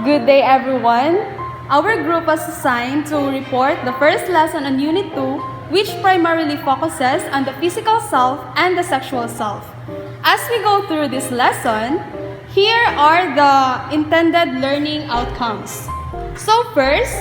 Good day, everyone. Our group was assigned to report the first lesson on Unit 2, which primarily focuses on the physical self and the sexual self. As we go through this lesson, here are the intended learning outcomes. So first,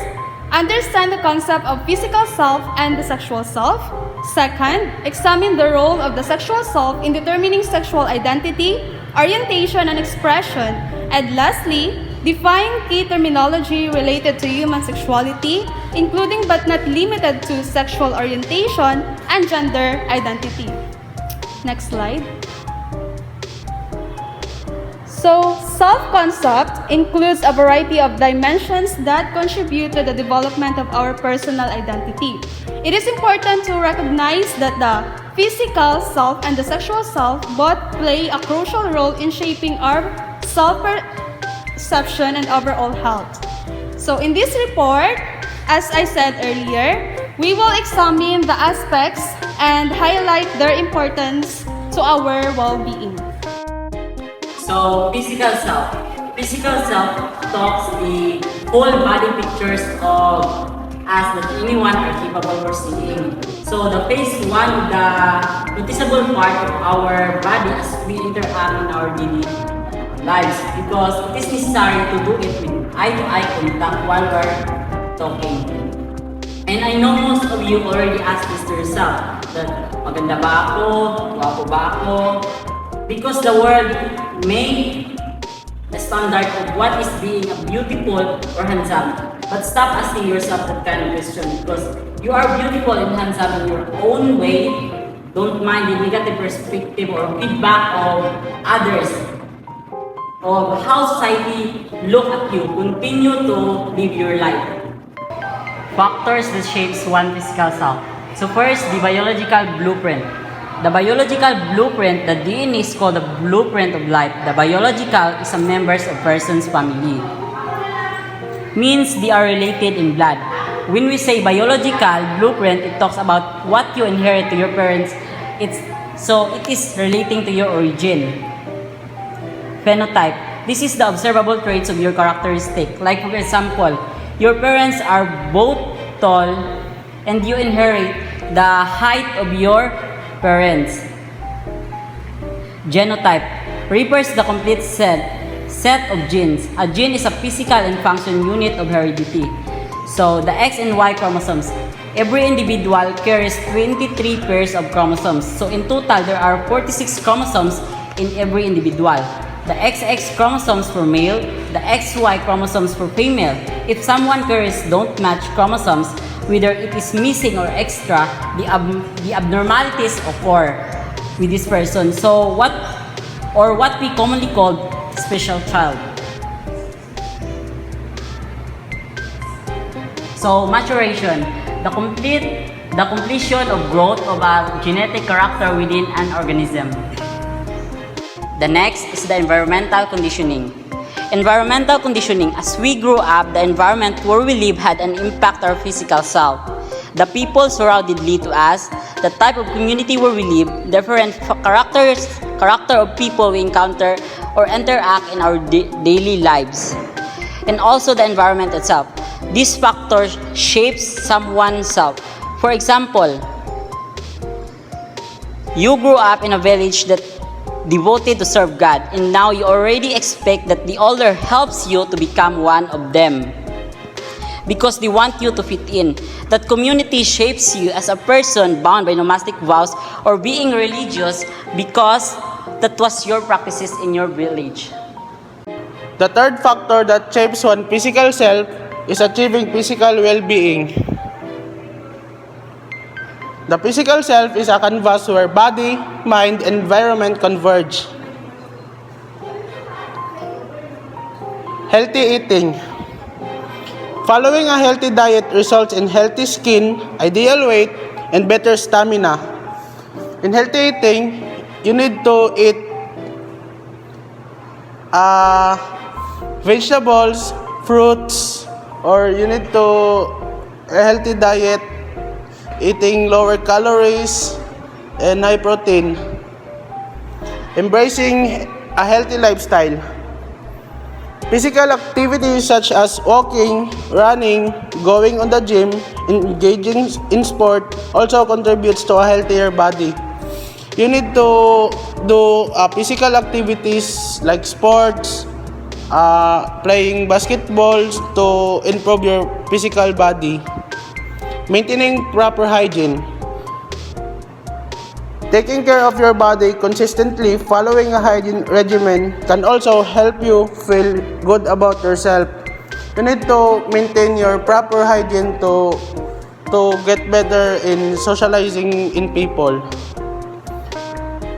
understand the concept of physical self and the sexual self. Second, examine the role of the sexual self in determining sexual identity, orientation, and expression. And lastly, define key terminology related to human sexuality, including but not limited to sexual orientation and gender identity. Next slide. So, self-concept includes a variety of dimensions that contribute to the development of our personal identity. It is important to recognize that the physical self and the sexual self both play a crucial role in shaping our self-perception and overall health. So, in this report, as I said earlier, we will examine the aspects and highlight their importance to our well-being. So, physical self. Physical self talks the whole body pictures of us that anyone are capable of seeing. So, the face one, the noticeable part of our body as we interact in our daily lives, because it is necessary to do it with eye-to-eye contact while we're talking. And I know most of you already asked this to yourself, that maganda ba ako? Gwapo ba ako? Because the world made a standard of what is being a beautiful or handsome. But stop asking yourself that kind of question, because you are beautiful and handsome in your own way. Don't mind the negative perspective or feedback of others, of how society look at you. Continue to live your life. Factors that shapes one physical self. So first, the biological blueprint. The biological blueprint, the DNA is called the blueprint of life. The biological is a members of person's family. Means they are related in blood. When we say biological blueprint, it talks about what you inherit to your parents. It is relating to your origin. Phenotype. This is the observable traits of your characteristic. Like for example, your parents are both tall and you inherit the height of your parents. Genotype refers to the complete set of genes. A gene is a physical and function unit of heredity. So the X and Y chromosomes. Every individual carries 23 pairs of chromosomes. So in total, there are 46 chromosomes in every individual. The XX chromosomes for male, the XY chromosomes for female. If someone carries don't match chromosomes, whether it is missing or extra, the abnormalities occur with this person. So what we commonly call special child. So maturation, the completion of growth of a genetic character within an organism. The next is the environmental conditioning. Environmental conditioning. As we grow up, the environment where we live had an impact on our physical self. The people surroundedly to us, the type of community where we live, different character of people we encounter or interact in our daily lives, and also the environment itself. These factors shapes someone's self. For example, you grew up in a village that devoted to serve God, and now you already expect that the older helps you to become one of them because they want you to fit in. That community shapes you as a person bound by monastic vows or being religious because that was your practices in your village. The third factor that shapes one physical self is achieving physical well-being. The physical self is a canvas where body, mind, and environment converge. Healthy eating. Following a healthy diet results in healthy skin, ideal weight, and better stamina. In healthy eating, you need to eat vegetables, fruits, or you need to a healthy diet, eating lower calories and high protein. Embracing a healthy lifestyle. Physical activities such as walking, running, going on the gym, engaging in sport also contributes to a healthier body. You need to do physical activities like sports, playing basketball to improve your physical body. Maintaining proper hygiene. Taking care of your body consistently, following a hygiene regimen can also help you feel good about yourself. You need to maintain your proper hygiene to get better in socializing in people.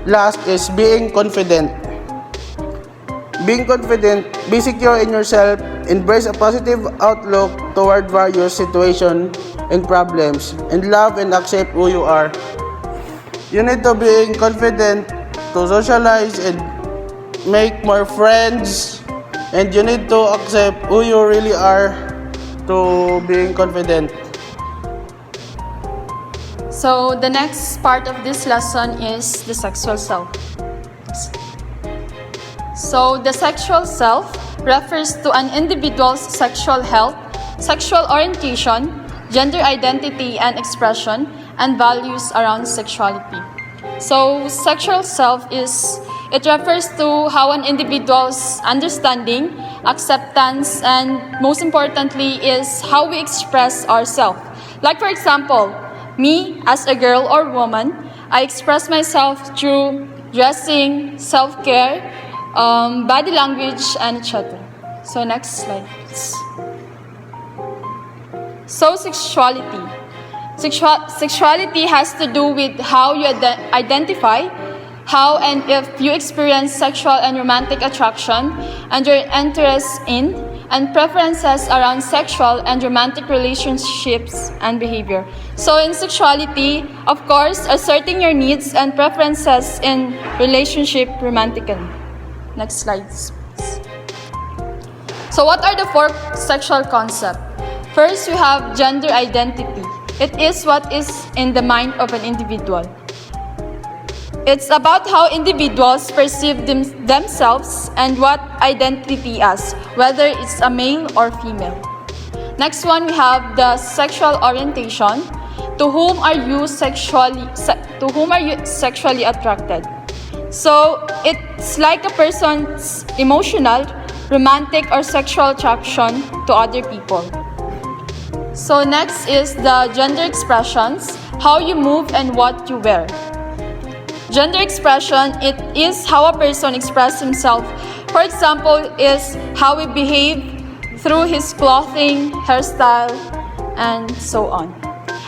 Last is being confident. Being confident, be secure in yourself, embrace a positive outlook toward various situations and problems, and love and accept who you are. You need to be confident to socialize and make more friends, and you need to accept who you really are to being confident. So the next part of this lesson is the sexual self. So the sexual self refers to an individual's sexual health, sexual orientation, gender identity and expression, and values around sexuality. So sexual self it refers to how an individual's understanding, acceptance, and most importantly is how we express ourselves. Like for example, me as a girl or woman, I express myself through dressing, self-care, body language, and etc. So next slide, please. So sexuality. Sexuality has to do with how you identify, how and if you experience sexual and romantic attraction, and your interests in and preferences around sexual and romantic relationships and behavior. So in sexuality, of course, asserting your needs and preferences in relationship romantically. Next slide, please. So what are the four sexual concepts? First, we have gender identity. It is what is in the mind of an individual. It's about how individuals perceive themselves and what identity as, whether it's a male or female. Next one, we have the sexual orientation. To whom are you sexually attracted? So it's like a person's emotional, romantic, or sexual attraction to other people. So next is the gender expressions, how you move and what you wear. Gender expression, it is how a person expresses himself. For example, is how he behave through his clothing, hairstyle, and so on.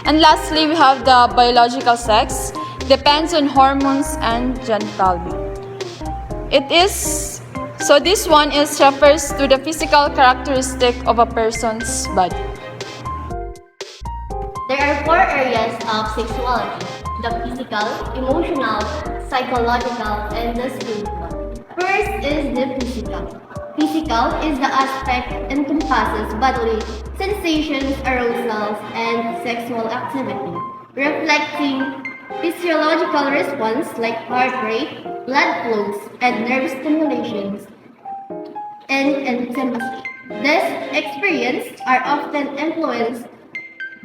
And lastly, we have the biological sex, depends on hormones and genitalia. So this one refers to the physical characteristic of a person's body. There are four areas of sexuality: the physical, emotional, psychological, and the spiritual. First is the physical. Physical is the aspect encompasses bodily sensations, arousals, and sexual activity, reflecting physiological response like heart rate, blood flows, and nerve stimulations, and intimacy. These experiences are often influenced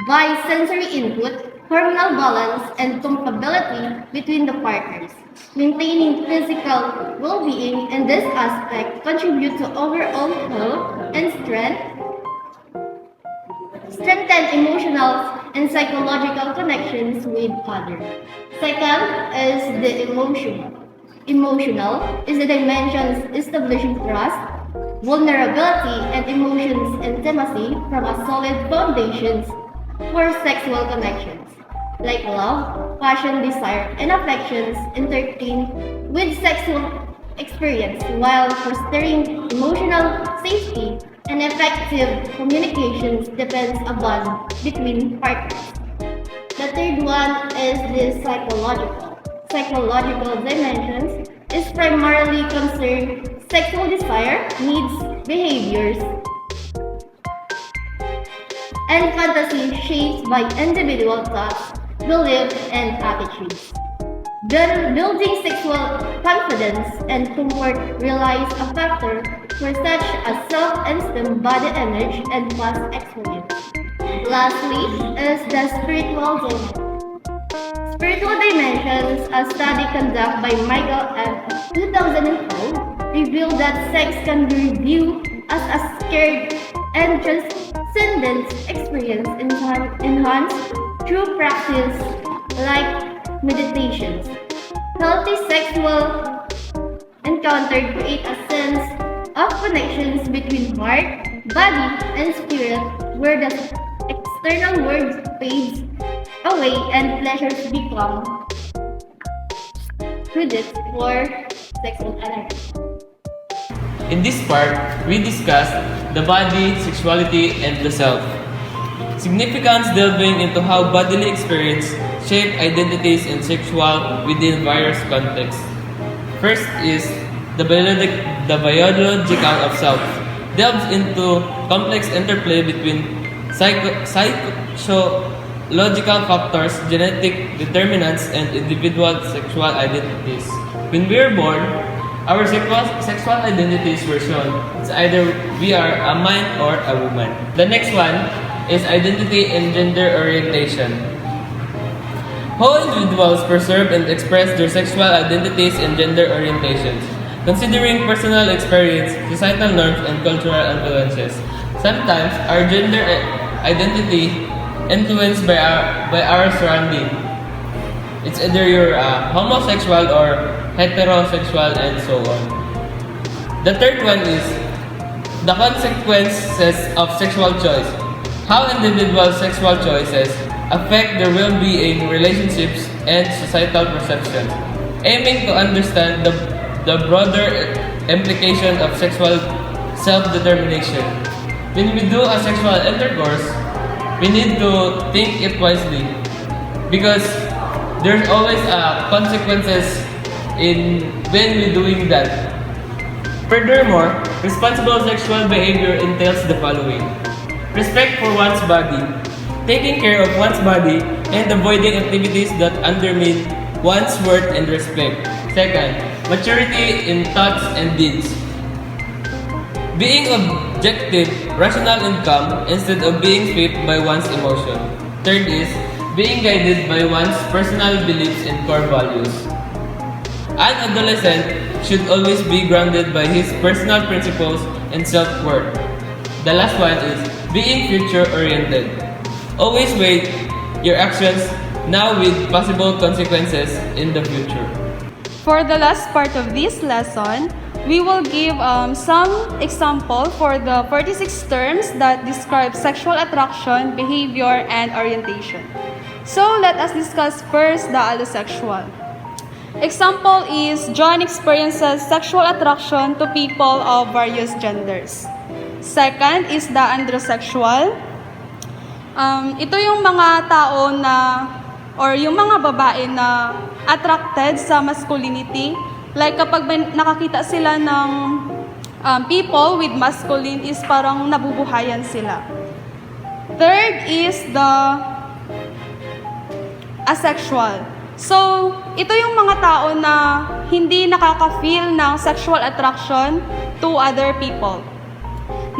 by sensory input, hormonal balance, and compatibility between the partners. Maintaining physical well-being in this aspect contribute to overall health and strengthen emotional and psychological connections with others. Second is the emotional. Emotional is the dimensions establishing trust, vulnerability, and emotions intimacy from a solid foundations for sexual connections, like love, passion, desire, and affections entertained with sexual experience while fostering emotional safety and effective communications depends upon between partners. The third one is the psychological. Psychological dimensions is primarily concerned sexual desire, needs, behaviors, and fantasy shaped by individual thoughts, beliefs, and attitudes. Building sexual confidence and comfort relies a factor for such as self-esteem, body image, and past experience. Lastly is the spiritual dimension. Spiritual dimensions, a study conducted by Michael M. 2012, revealed that sex can be viewed as a scared and transcendent experience enhanced through practice like meditations. Healthy sexual encounter create a sense of connections between heart, body, and spirit, where the external world fades away and pleasures become credits for sexual energy. In this part, we discussed the body, sexuality, and the self. Significance delving into how bodily experience shape identities and sexual within various contexts. First is the biological of self. Delves into complex interplay between psychological factors, genetic determinants, and individual sexual identities. When we are born, our sexual identities were shown. It's either we are a man or a woman. The next one is identity and gender orientation. How individuals preserve and express their sexual identities and gender orientations, considering personal experience, societal norms, and cultural influences. Sometimes our gender identity influenced by our surrounding. It's either you're homosexual or heterosexual and so on. The third one is the consequences of sexual choice. How individual sexual choices affect their well-being, relationships, and societal perceptions. Aiming to understand the broader implication of sexual self-determination. When we do a sexual intercourse, we need to think it wisely because there's always consequences in when we're doing that. Furthermore, responsible sexual behavior entails the following: respect for one's body, taking care of one's body, and avoiding activities that undermine one's worth and respect. Second, maturity in thoughts and deeds. Being objective, rational and calm instead of being swept by one's emotion. Third is being guided by one's personal beliefs and core values. An adolescent should always be grounded by his personal principles and self-worth. The last one is being future-oriented. Always weigh your actions now with possible consequences in the future. For the last part of this lesson, we will give some example for the 46 terms that describe sexual attraction, behavior, and orientation. So let us discuss first the allosexual. Example is John experiences sexual attraction to people of various genders. Second is the androsexual. Ito yung mga tao na or yung mga babae na attracted sa masculinity. Like kapag nakakita sila ng people with masculine is parang nabubuhayan sila. Third is the asexual. So, ito yung mga tao na hindi nakaka-feel ng sexual attraction to other people.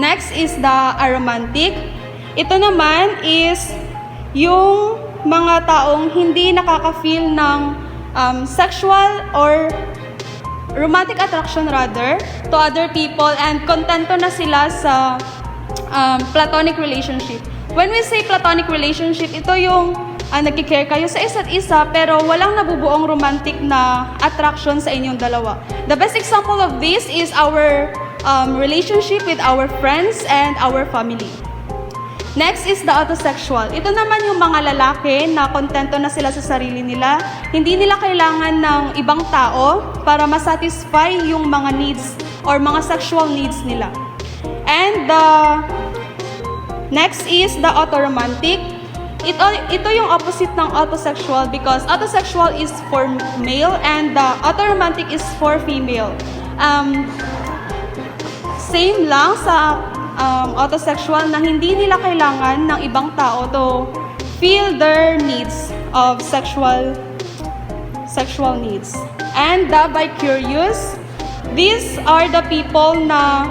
Next is the aromantic. Ito naman is yung mga taong hindi nakaka-feel ng sexual or romantic attraction rather to other people and kontento na sila sa platonic relationship. When we say platonic relationship, ito yung nagkikare kayo sa isa't isa pero walang nabubuong romantic na attraction sa inyong dalawa. The best example of this is our relationship with our friends and our family. Next is the autosexual. Ito naman yung mga lalaki na kontento na sila sa sarili nila. Hindi nila kailangan ng ibang tao para masatisfy yung mga needs or mga sexual needs nila. And the next is the autoromantic. Ito yung opposite ng autosexual because autosexual is for male and the autoromantic is for female. Same lang sa autosexual na hindi nila kailangan ng ibang tao to feel their needs of sexual needs. And the bi-curious, these are the people na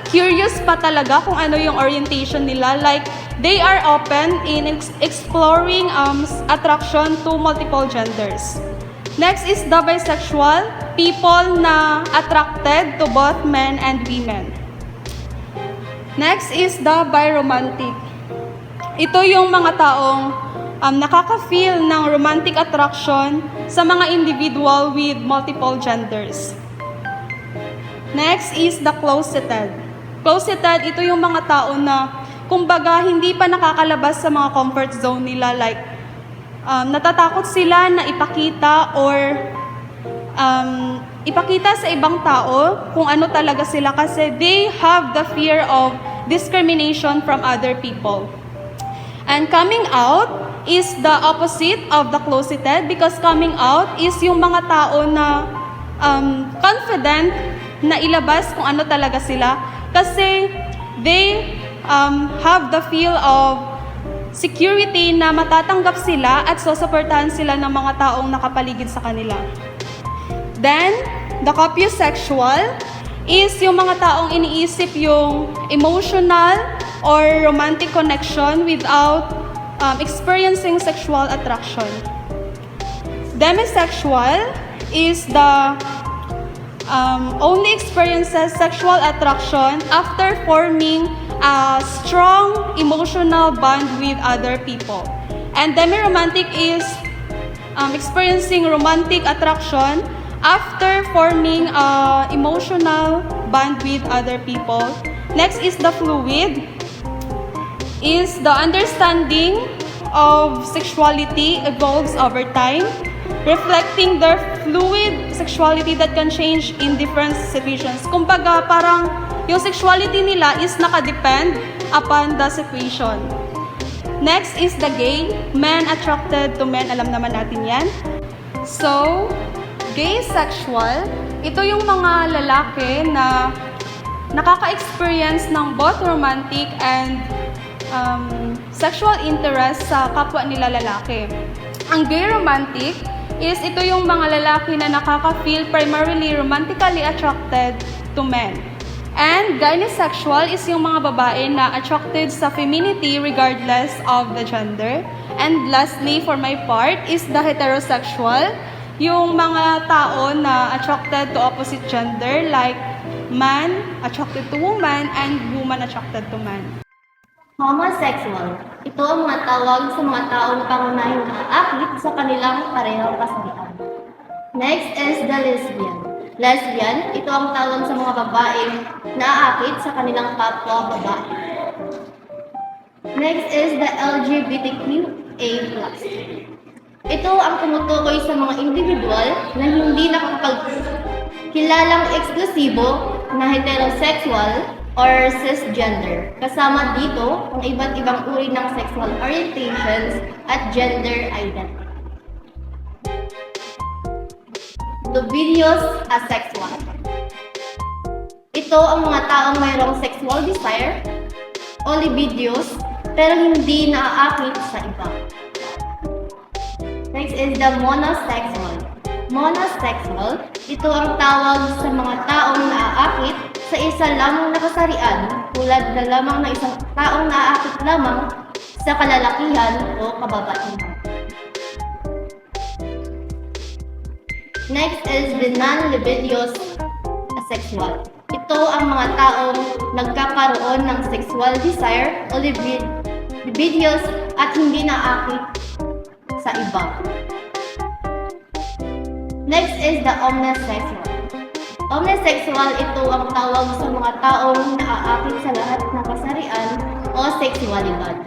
curious pa talaga kung ano yung orientation nila. Like, they are open in exploring attraction to multiple genders. Next is the bisexual, people na attracted to both men and women. Next is the biromantic. Ito yung mga taong nakaka-feel ng romantic attraction sa mga individual with multiple genders. Next is the closeted. Closeted, ito yung mga tao na kumbaga hindi pa nakakalabas sa mga comfort zone nila, like natatakot sila na ipakita or ipakita sa ibang tao kung ano talaga sila kasi they have the fear of discrimination from other people. And coming out is the opposite of the closeted because coming out is yung mga tao na confident na ilabas kung ano talaga sila kasi they have the feel of security na matatanggap sila at susuportahan sila ng mga taong nakapaligid sa kanila. Then, the copiosexual is yung mga taong iniisip yung emotional or romantic connection without experiencing sexual attraction. Demisexual is the only experiences sexual attraction after forming a strong emotional bond with other people. And demiromantic is experiencing romantic attraction after forming a emotional bond with other people. Next is the fluid, is the understanding of sexuality evolves over time, reflecting their fluid sexuality that can change in different situations. Kumbaga, parang yung sexuality nila is nakadepend upon the situation. Next is the gay, men attracted to men. Alam naman natin yan. So, gay sexual, ito yung mga lalaki na nakaka-experience ng both romantic and sexual interest sa kapwa nila lalaki. Ang gay romantic is ito yung mga lalaki na nakaka-feel primarily romantically attracted to men. And gynesexual is yung mga babae na attracted sa femininity regardless of the gender. And lastly, for my part, is the heterosexual, yung mga tao na attracted to opposite gender like man attracted to woman and woman attracted to man. Homosexual. Ito ang mga tawag sa mga taong pangunahing naaakit sa kanilang parehong kasarian. Next is the lesbian. Lesbian, ito ang tawag sa mga babaeng naaakit sa kanilang kapwa babae. Next is the LGBTQA+. Ito ang tumutukoy sa mga individual na hindi nakakapagkilalang eksklusibo na heterosexual or cisgender. Kasama dito ang iba't ibang uri ng sexual orientations at gender identity. Libidious asexual. Ito ang mga taong mayroong sexual desire o libidious pero hindi naaakit sa iba. Next is the monosexual. Monosexual, ito ang tawag sa mga taong naaakit sa isa lamang na kasarian tulad na lamang na isang taong naaakit lamang sa kalalakihan o kababaihan. Next is the non-libidious asexual. Ito ang mga taong nagkakaroon ng sexual desire o libidious at hindi naaakit sa iba. Next is the omnisexual. Omnisexual, ito ang tawag sa mga taong naaakit sa lahat ng kasarian o sexualidad.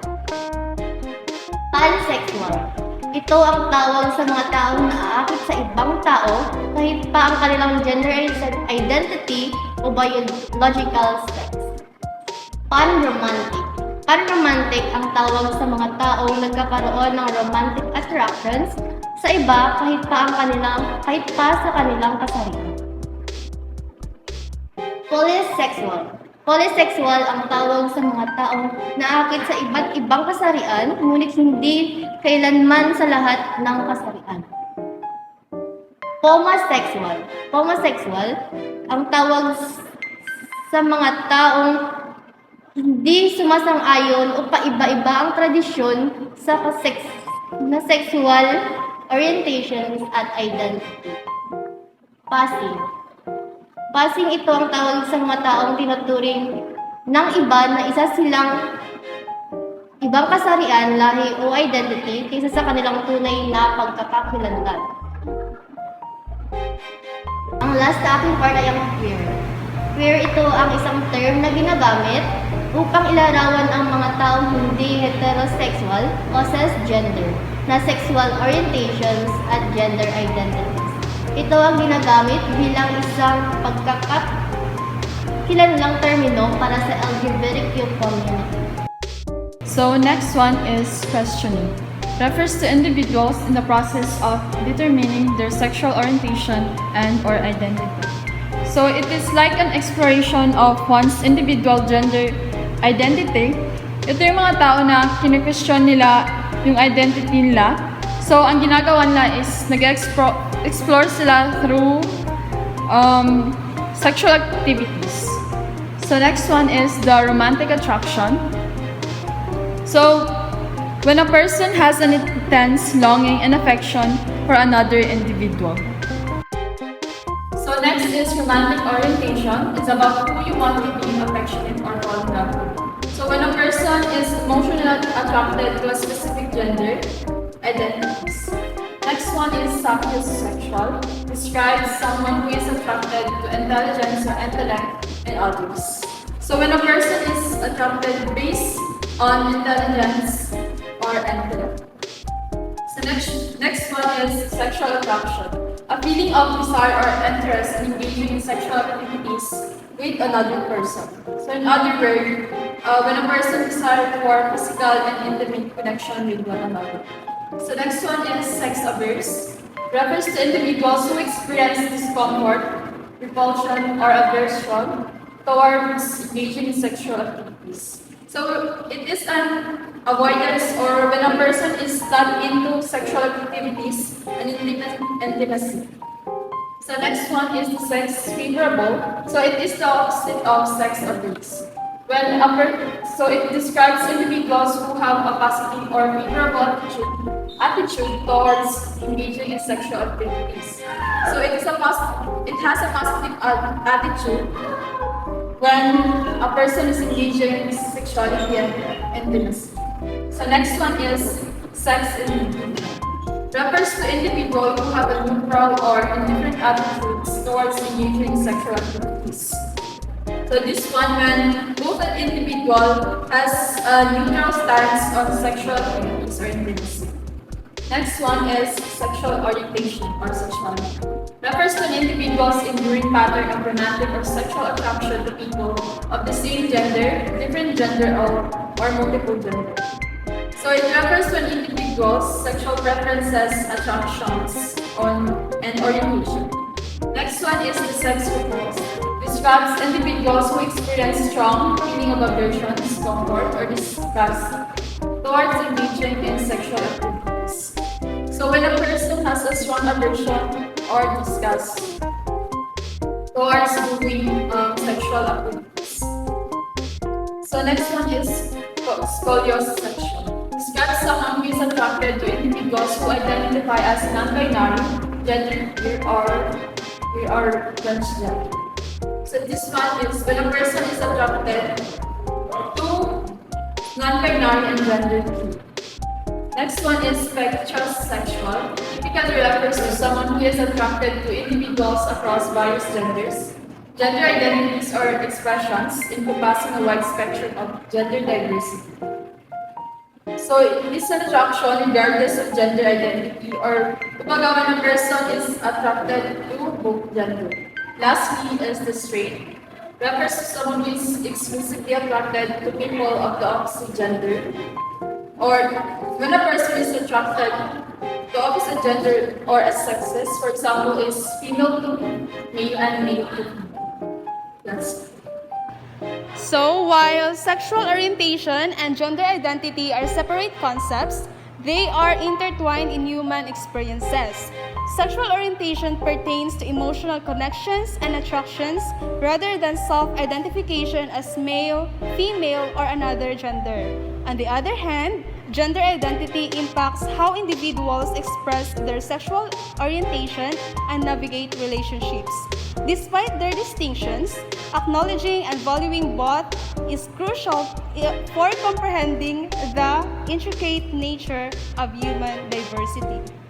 Pansexual. Ito ang tawag sa mga taong naaakit sa ibang tao kahit pa ang kanilang gender identity o biological sex. Panromantic. Panromantic ang tawag sa mga taong nagkakaroon ng romantic attractions sa iba kahit pa sa kanilang kasarian. Polysexual. Polysexual ang tawag sa mga taong naakit sa iba't ibang kasarian ngunit hindi kailanman sa lahat ng kasarian. Homosexual. Homosexual ang tawag sa mga taong hindi sumasang-ayon o paiba-iba ang tradisyon na sexual orientations at identity. Passing. Passing ito ang tawag sa mga taong tinuturing ng iba na isa silang ibang kasarian, lahi o identity kaysa sa kanilang tunay na pagkakakilanlan. Ang last na aking part ay ang queer. Queer ito ang isang term na ginagamit upang ilarawan ang mga taong hindi heterosexual o cisgender na sexual orientations at gender identities. Ito ang ginagamit bilang isang pagkakakilanlang termino para sa LGBTQ community. So next one is questioning. Refers to individuals in the process of determining their sexual orientation and or identity. So it is like an exploration of one's individual gender identity. Ito yung mga tao na kine-question nila yung identity nila. So ang ginagawa nila is nag-explore sila through sexual activities. So next one is the romantic attraction. So when a person has an intense longing and affection for another individual. So next is romantic orientation. It's about who you want to be affectionate or fall in love with. So when a person is emotionally attracted to a specific gender identities. Next one is sapiosexual. Describes someone who is attracted to intelligence or intellect in others. So when a person is attracted based on intelligence or intellect. So next one is sexual attraction. A feeling of desire or interest in engaging in sexual activities with another person. So in other words, when a person desires for physical and intimate connection with one another. So next one is sex averse. Refers to individuals who experience discomfort, repulsion, or aversion towards engaging in sexual activities. So it is an avoidance or when a person is not into sexual activities and intimacy. So next one is the sex favorable. So it is the opposite of sex abuse. So it describes individuals who have a positive or favorable attitude towards engaging in sexual activities. So it has a positive attitude when a person is engaging in sexuality and intimacy. So next one is sex indifferent. Refers to individuals who have a neutral or indifferent attitudes towards engaging in sexual activities. So this one, when both an individual has a neutral stance on sexual activities or intimacy. Next one is sexual orientation or sexuality. Refers to an individual's enduring pattern of romantic or sexual attraction to people of the same gender, different gender, or multiple gender. So it refers to an individual's sexual preferences, attractions, and orientation. Next one is the sex repulse. Describes individuals who experience strong feeling of aversion, discomfort, or disgust towards engaging in sexual activities. So when a person has a strong aversion or disgust towards doing sexual activities. So next one is scoliosexual. Describes someone who is attracted to individuals who identify as non-binary, genderqueer, or transgender. So this one is when a person is attracted to non-binary and genderqueer. Next one is spectrosexual. Typically refers to someone who is attracted to individuals across various genders, gender identities or expressions encompassing a wide spectrum of gender diversity. So it is an attraction regardless of gender identity or kumbaga when a person is attracted to both gender. Lastly is the straight. Refers to someone who is exclusively attracted to people of the opposite gender. Or when a person is attracted to opposite gender or as sexes, for example, is female to male and male to female. That's it. So while sexual orientation and gender identity are separate concepts, They are intertwined in human experiences. Sexual orientation pertains to emotional connections and attractions rather than self-identification as male, female, or another gender. On the other hand, gender identity impacts how individuals express their sexual orientation and navigate relationships. Despite their distinctions, acknowledging and valuing both is crucial for comprehending the intricate nature of human diversity.